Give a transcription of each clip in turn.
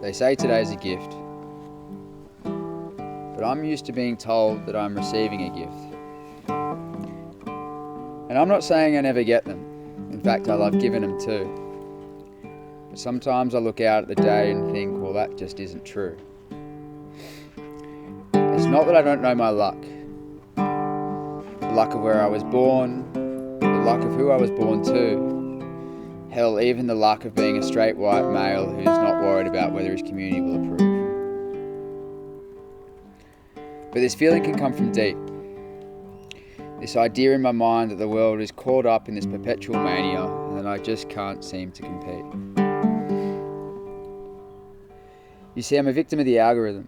They say today's a gift, but I'm used to being told that I'm receiving a gift. And I'm not saying I never get them. In fact, I love giving them too. But sometimes I look out at the day and think, well, that just isn't true. It's not that I don't know my luck. The luck of where I was born, the luck of who I was born to. Hell, even the luck of being a straight white male who's not worried about whether his community will approve. But this feeling can come from deep. This idea in my mind that the world is caught up in this perpetual mania and that I just can't seem to compete. You see, I'm a victim of the algorithm.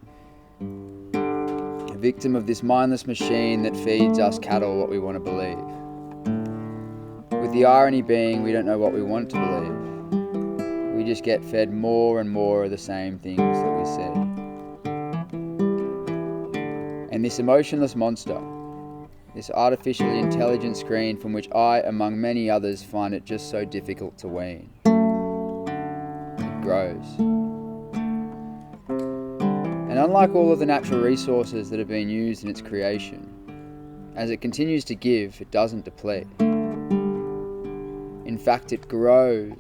A victim of this mindless machine that feeds us cattle what we want to believe. With the irony being, we don't know what we want to believe. We just get fed more and more of the same things that we see. And this emotionless monster, this artificially intelligent screen from which I, among many others, find it just so difficult to wean. It grows. And unlike all of the natural resources that have been used in its creation, as it continues to give, it doesn't deplete. In fact, it grows.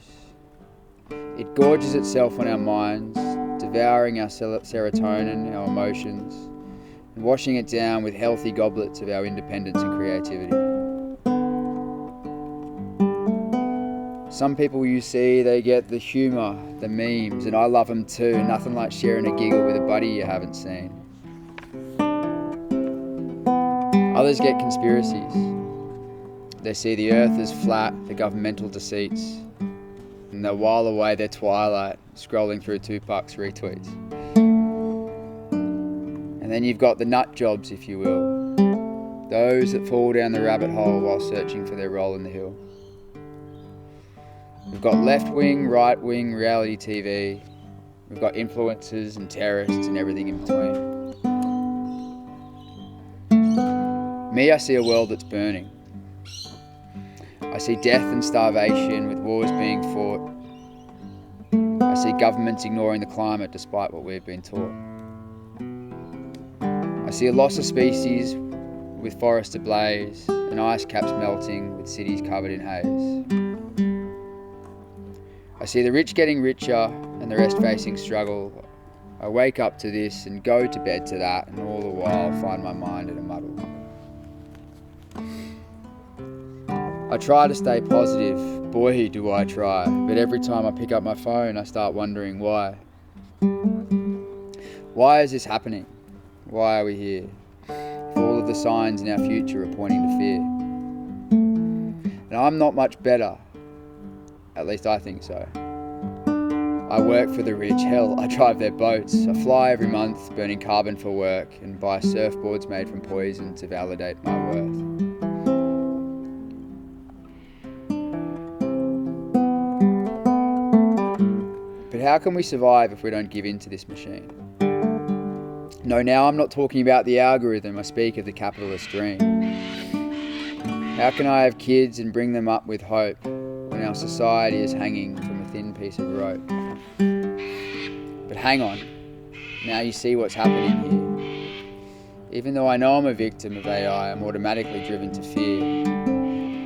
It gorges itself on our minds, devouring our serotonin, our emotions, and washing it down with healthy goblets of our independence and creativity. Some people you see, they get the humour, the memes, and I love them too. Nothing like sharing a giggle with a buddy you haven't seen. Others get conspiracies. They see the earth as flat, the governmental deceits, and they'll while away their twilight scrolling through Tupac's retweets. And then you've got the nut jobs, if you will, those that fall down the rabbit hole while searching for their role in the hill. We've got left-wing, right-wing reality TV. We've got influencers and terrorists and everything in between. Me, I see a world that's burning. I see death and starvation with wars being fought. I see governments ignoring the climate despite what we've been taught. I see a loss of species with forests ablaze and ice caps melting with cities covered in haze. I see the rich getting richer and the rest facing struggle. I wake up to this and go to bed to that, and all the while find my mind in a muddle. I try to stay positive, boy do I try, but every time I pick up my phone I start wondering why. Why is this happening? Why are we here? If all of the signs in our future are pointing to fear. And I'm not much better, at least I think so. I work for the rich, hell, I drive their boats, I fly every month burning carbon for work and buy surfboards made from poison to validate my worth. But how can we survive if we don't give in to this machine? No, now I'm not talking about the algorithm, I speak of the capitalist dream. How can I have kids and bring them up with hope when our society is hanging from a thin piece of rope? But hang on, now you see what's happening here. Even though I know I'm a victim of AI, I'm automatically driven to fear.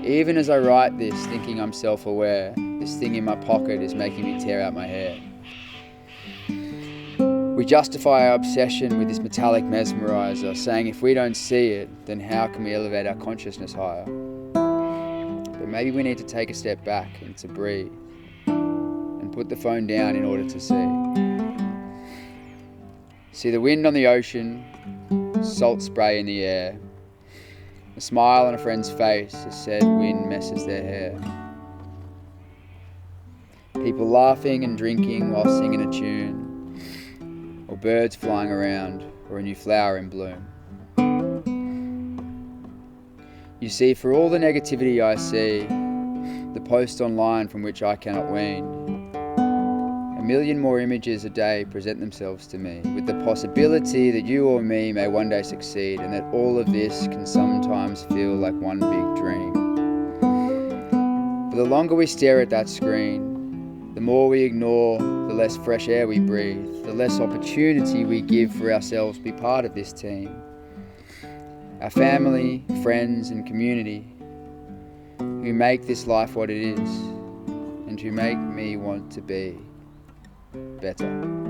Even as I write this, thinking I'm self-aware, this thing in my pocket is making me tear out my hair. We justify our obsession with this metallic mesmerizer, saying if we don't see it, then how can we elevate our consciousness higher? But maybe we need to take a step back and to breathe, and put the phone down in order to see. See the wind on the ocean, salt spray in the air, a smile on a friend's face as said wind messes their hair. People laughing and drinking while singing a tune, or birds flying around, or a new flower in bloom. You see, for all the negativity I see, the post online from which I cannot wean, a million more images a day present themselves to me, with the possibility that you or me may one day succeed, and that all of this can sometimes feel like one big dream. But the longer we stare at that screen, The more we ignore, the less fresh air we breathe, the less opportunity we give for ourselves to be part of this team. Our family, friends and community who make this life what it is and who make me want to be better.